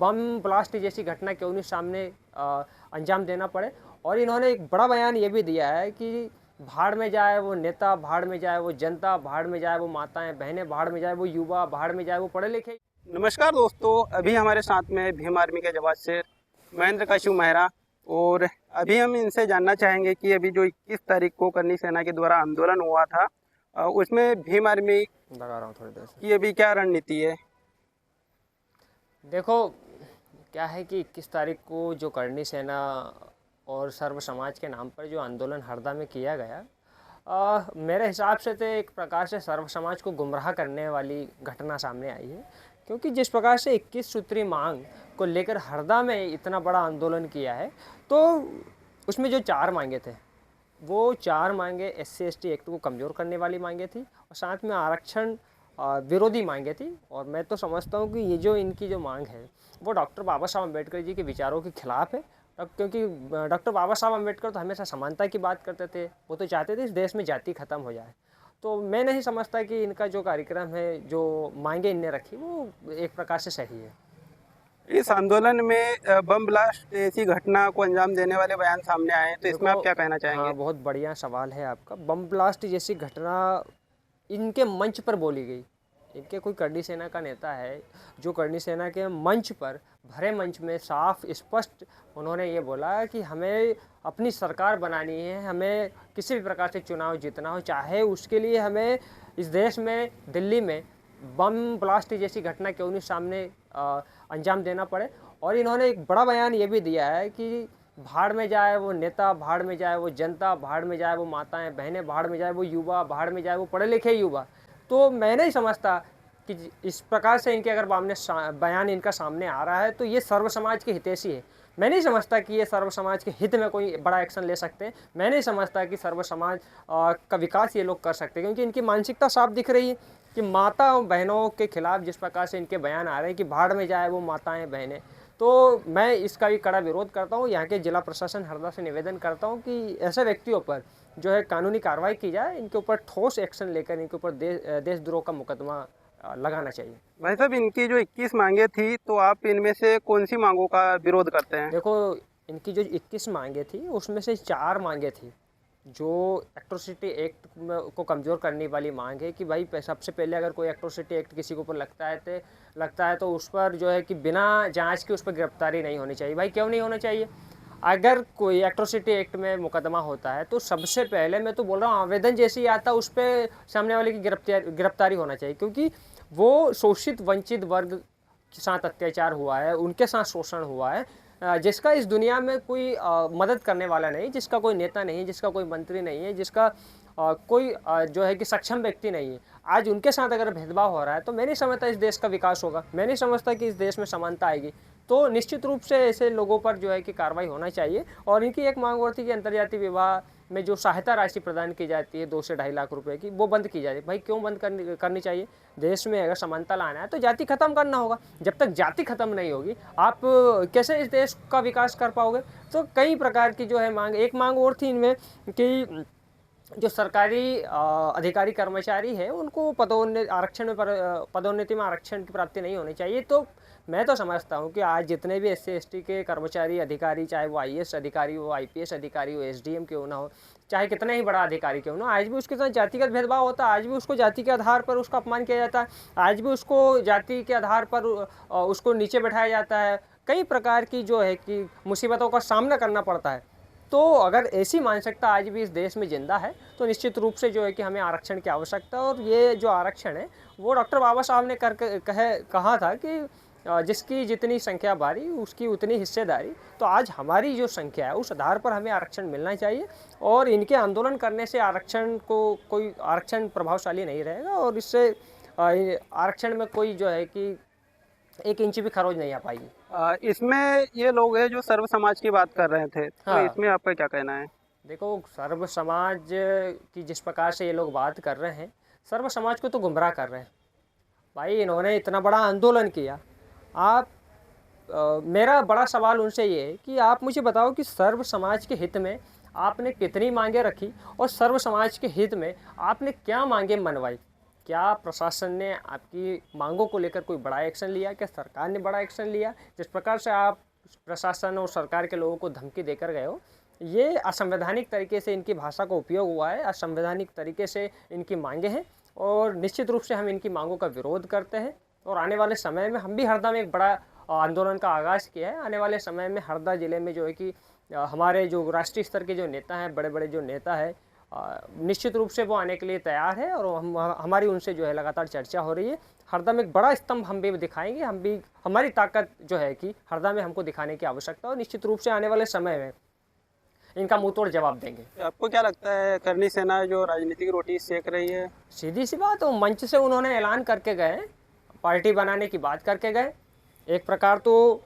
Bomb blast जैसी घटना क्यों नहीं सामने अंजाम देना पड़े। और इन्होंने एक बड़ा बयान ये भी दिया है कि भाड़ में जाए वो नेता, भाड़ में जाए वो जनता, भाड़ में जाए वो माताएं बहनें, भाड़ में जाए वो युवा, भाड़ में जाए वो पढ़े लिखे। नमस्कार दोस्तों, अभी हमारे साथ में भीम आर्मी के जवान से महेंद्र कश्यप मेहरा, और अभी हम इनसे जानना चाहेंगे कि अभी जो 21 तारीख को करनी सेना के द्वारा आंदोलन हुआ था, उसमें भीम आर्मी लगा रहा हूँ थोड़ी देर से। की अभी क्या रणनीति है। देखो क्या है कि 21 तारीख को जो करनी सेना और सर्व समाज के नाम पर जो आंदोलन हरदा में किया गया, मेरे हिसाब से तो एक प्रकार से सर्व समाज को गुमराह करने वाली घटना सामने आई है। क्योंकि जिस प्रकार से 21 सूत्री मांग को लेकर हरदा में इतना बड़ा आंदोलन किया है, तो उसमें जो 4 मांगे थे, वो 4 मांगे SC ST एक्ट को कमज़ोर करने वाली मांगे थी और साथ में आरक्षण विरोधी मांगे थी। और मैं तो समझता हूँ कि ये जो इनकी जो मांग है वो डॉक्टर बाबा साहब अम्बेडकर जी के विचारों के खिलाफ है। क्योंकि डॉक्टर बाबा साहब अम्बेडकर तो हमेशा समानता की बात करते थे, वो तो चाहते थे इस देश में जाति खत्म हो जाए। तो मैं नहीं समझता कि इनका जो कार्यक्रम है, जो मांगे इनने रखी, वो एक प्रकार से सही है। इस आंदोलन में बम ब्लास्ट ऐसी घटना को अंजाम देने वाले बयान सामने आए हैं, तो इसमें आप क्या कहना चाहेंगे। हाँ, बहुत बढ़िया सवाल है आपका। बम ब्लास्ट जैसी घटना इनके मंच पर बोली गई। इनके कोई करनी सेना का नेता है जो करनी सेना के मंच पर, भरे मंच में साफ स्पष्ट उन्होंने ये बोला कि हमें अपनी सरकार बनानी है, हमें किसी भी प्रकार से चुनाव जीतना हो, चाहे उसके लिए हमें इस देश में, दिल्ली में बम ब्लास्ट जैसी घटना क्यों नहीं सामने अंजाम देना पड़े। और इन्होंने एक बड़ा बयान ये भी दिया है कि भाड़ में जाए वो नेता, भाड़ में जाए वो जनता, भाड़ में जाए वो माताएं बहनें, भाड़ में जाए वो युवा, भाड़ में जाए वो पढ़े लिखे युवा। तो मैं नहीं समझता कि इस प्रकार से इनके अगर बयान इनका सामने आ रहा है तो ये सर्व समाज के हितैषी है। मैं नहीं समझता कि ये सर्व समाज के हित में कोई बड़ा एक्शन ले सकते हैं। मैं नहीं समझता कि सर्व समाज का विकास ये लोग कर सकते हैं, क्योंकि इनकी मानसिकता साफ दिख रही है कि माता बहनों के खिलाफ जिस प्रकार से इनके बयान आ रहे हैं कि भाड़ में जाए वो माताएं बहनें, तो मैं इसका भी कड़ा विरोध करता हूँ। यहाँ के जिला प्रशासन हरदा से निवेदन करता हूँ कि ऐसे व्यक्तियों पर जो है कानूनी कार्रवाई की जाए, इनके ऊपर ठोस एक्शन लेकर इनके ऊपर देशद्रोह का मुकदमा लगाना चाहिए। भाई साहब, इनकी जो 21 मांगे थी, तो आप इनमें से कौन सी मांगों का विरोध करते हैं। देखो, इनकी जो 21 मांगे थी उसमें से 4 मांगे थी जो एट्रोसिटी एक्ट को कमज़ोर करने वाली मांग है कि भाई सबसे पहले अगर कोई एट्रोसिटी एक्ट किसी के ऊपर लगता है तो उस पर जो है कि बिना जांच के उस पर गिरफ्तारी नहीं होनी चाहिए। भाई क्यों नहीं होना चाहिए? अगर कोई एट्रोसिटी एक्ट में मुकदमा होता है तो सबसे पहले, मैं तो बोल रहा हूँ, आवेदन जैसे ही आता उस पर सामने वाले की गिरफ्तारी होना चाहिए। क्योंकि वो शोषित वंचित वर्ग के साथ अत्याचार हुआ है, उनके साथ शोषण हुआ है, जिसका इस दुनिया में कोई मदद करने वाला नहीं, जिसका कोई नेता नहीं, जिसका कोई मंत्री नहीं है, जिसका कोई जो है कि सक्षम व्यक्ति नहीं है, आज उनके साथ अगर भेदभाव हो रहा है तो मैं नहीं समझता इस देश का विकास होगा। मैं नहीं समझता कि इस देश में समानता आएगी। तो निश्चित रूप से ऐसे लोगों पर जो है कि कार्रवाई होना चाहिए। और इनकी एक मांग और थी कि अंतर्जातीय विवाह में जो सहायता राशि प्रदान की जाती है 2 से 2.5 लाख रुपए की, वो बंद की जाए। भाई क्यों बंद करनी चाहिए? देश में अगर समानता लाना है तो जाति खत्म करना होगा। जब तक जाति खत्म नहीं होगी, आप कैसे इस देश का विकास कर पाओगे? तो कई प्रकार की जो है मांग, एक मांग और थी इनमें कि जो सरकारी अधिकारी कर्मचारी है उनको पदोन्नति में आरक्षण की प्राप्ति नहीं होनी चाहिए। तो मैं तो समझता हूँ कि आज जितने भी SC ST के कर्मचारी अधिकारी, चाहे वो IAS अधिकारी हो, IPS अधिकारी हो, SDM क्यों ना हो, चाहे कितना ही बड़ा अधिकारी क्यों ना, आज भी उसके साथ जातिगत भेदभाव होता है। आज भी उसको जाति के आधार पर उसका अपमान किया जाता है। आज भी उसको जाति के आधार पर उसको नीचे बैठाया जाता है। कई प्रकार की जो है कि मुसीबतों का सामना करना पड़ता है। तो अगर ऐसी मानसिकता आज भी इस देश में जिंदा है तो निश्चित रूप से जो है कि हमें आरक्षण की आवश्यकता है। और ये जो आरक्षण है वो डॉक्टर बाबा साहब ने कहा था कि जिसकी जितनी संख्या भारी उसकी उतनी हिस्सेदारी। तो आज हमारी जो संख्या है उस आधार पर हमें आरक्षण मिलना चाहिए। और इनके आंदोलन करने से कोई आरक्षण प्रभावशाली नहीं रहेगा और इससे आरक्षण में कोई जो है कि 1 इंच भी खरोच नहीं आ पाएगी। इसमें ये लोग हैं जो सर्व समाज की बात कर रहे थे, तो हाँ। इसमें आपका क्या कहना है। देखो, सर्व समाज की जिस प्रकार से ये लोग बात कर रहे हैं, सर्व समाज को तो गुमराह कर रहे हैं। भाई इन्होंने इतना बड़ा आंदोलन किया, मेरा बड़ा सवाल उनसे ये है कि आप मुझे बताओ कि सर्व समाज के हित में आपने कितनी मांगे रखी और सर्व समाज के हित में आपने क्या मांगे मनवाई। क्या प्रशासन ने आपकी मांगों को लेकर कोई बड़ा एक्शन लिया? क्या सरकार ने बड़ा एक्शन लिया? जिस प्रकार से आप प्रशासन और सरकार के लोगों को धमकी देकर गए हो, ये असंवैधानिक तरीके से इनकी भाषा का उपयोग हुआ है, असंवैधानिक तरीके से इनकी मांगे हैं और निश्चित रूप से हम इनकी मांगों का विरोध करते हैं। और आने वाले समय में हम भी हरदा में एक बड़ा आंदोलन का आगाज़ किया है। आने वाले समय में हरदा ज़िले में जो है कि हमारे जो राष्ट्रीय स्तर के जो नेता हैं, बड़े बड़े जो नेता हैं, निश्चित रूप से वो आने के लिए तैयार है और हमारी उनसे जो है लगातार चर्चा हो रही है। हरदा में एक बड़ा स्तंभ हम भी दिखाएंगे, हम भी हमारी ताकत जो है कि हरदा में हमको दिखाने की आवश्यकता है और निश्चित रूप से आने वाले समय में इनका मुंह तोड़ जवाब देंगे। आपको क्या लगता है करनी सेना जो राजनीतिक रोटी सेक रही है? सीधी सी बात, वो मंच से उन्होंने ऐलान करके गए, पार्टी बनाने की बात करके गए। एक प्रकार तो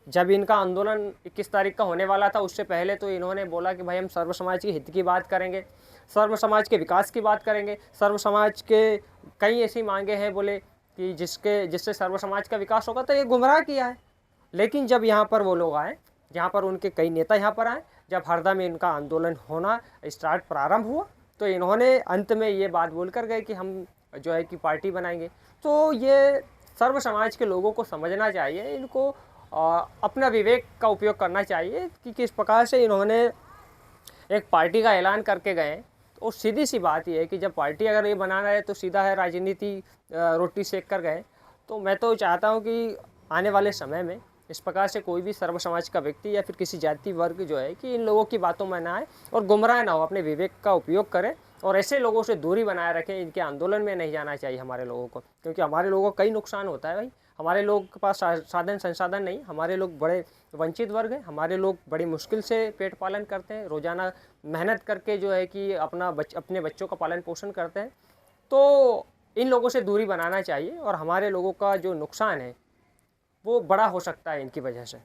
जब इनका आंदोलन 21 तारीख का होने वाला था, उससे पहले तो इन्होंने बोला कि भाई हम सर्व समाज के हित की बात करेंगे, सर्व समाज के विकास की बात करेंगे, सर्व समाज के कई ऐसी मांगे हैं बोले कि जिससे सर्व समाज का विकास होगा। तो ये गुमराह किया है। लेकिन जब यहाँ पर वो लोग आए, जहाँ पर उनके कई नेता यहाँ पर आए, जब हरदा में इनका आंदोलन होना प्रारंभ हुआ, तो इन्होंने अंत में ये बात बोल कर गए कि हम जो है कि पार्टी बनाएंगे। तो ये सर्व समाज के लोगों को समझना चाहिए, इनको अपना विवेक का उपयोग करना चाहिए कि किस प्रकार से इन्होंने एक पार्टी का ऐलान करके गए। तो सीधी सी बात ये है कि जब पार्टी अगर ये बनाना है तो सीधा है राजनीति रोटी सेक कर गए। तो मैं तो चाहता हूँ कि आने वाले समय में इस प्रकार से कोई भी सर्व समाज का व्यक्ति या फिर किसी जाति वर्ग जो है कि इन लोगों की बातों में ना आए और गुमराह ना हो, अपने विवेक का उपयोग करें और ऐसे लोगों से दूरी बनाए रखें। इनके आंदोलन में नहीं जाना चाहिए हमारे लोगों को, क्योंकि हमारे लोगों को कई नुकसान होता है भाई। हमारे लोग के पास साधन संसाधन नहीं, हमारे लोग बड़े वंचित वर्ग हैं, हमारे लोग बड़ी मुश्किल से पेट पालन करते हैं, रोज़ाना मेहनत करके जो है कि अपने बच्चों का पालन पोषण करते हैं। तो इन लोगों से दूरी बनाना चाहिए और हमारे लोगों का जो नुकसान है वो बड़ा हो सकता है इनकी वजह से।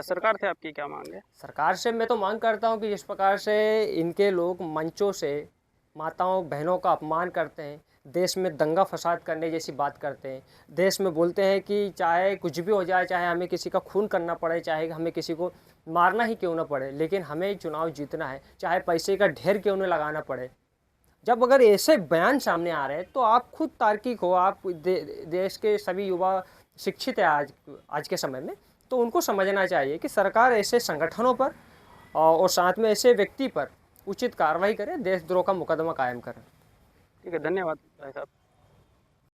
सरकार से आपकी क्या मांग है? सरकार से मैं तो मांग करता हूँ कि जिस प्रकार से इनके लोग मंचों से माताओं बहनों का अपमान करते हैं, देश में दंगा फसाद करने जैसी बात करते हैं, देश में बोलते हैं कि चाहे कुछ भी हो जाए, चाहे हमें किसी का खून करना पड़े, चाहे हमें किसी को मारना ही क्यों ना पड़े, लेकिन हमें चुनाव जीतना है, चाहे पैसे का ढेर क्यों न लगाना पड़े। जब अगर ऐसे बयान सामने आ रहे हैं तो आप खुद तार्किक हो, आप देश के सभी युवा शिक्षित है आज के समय में, तो उनको समझना चाहिए कि सरकार ऐसे संगठनों पर और साथ में ऐसे व्यक्ति पर उचित कार्रवाई करे, देशद्रोह का मुकदमा कायम करे। ठीक है, धन्यवाद भाई साहब।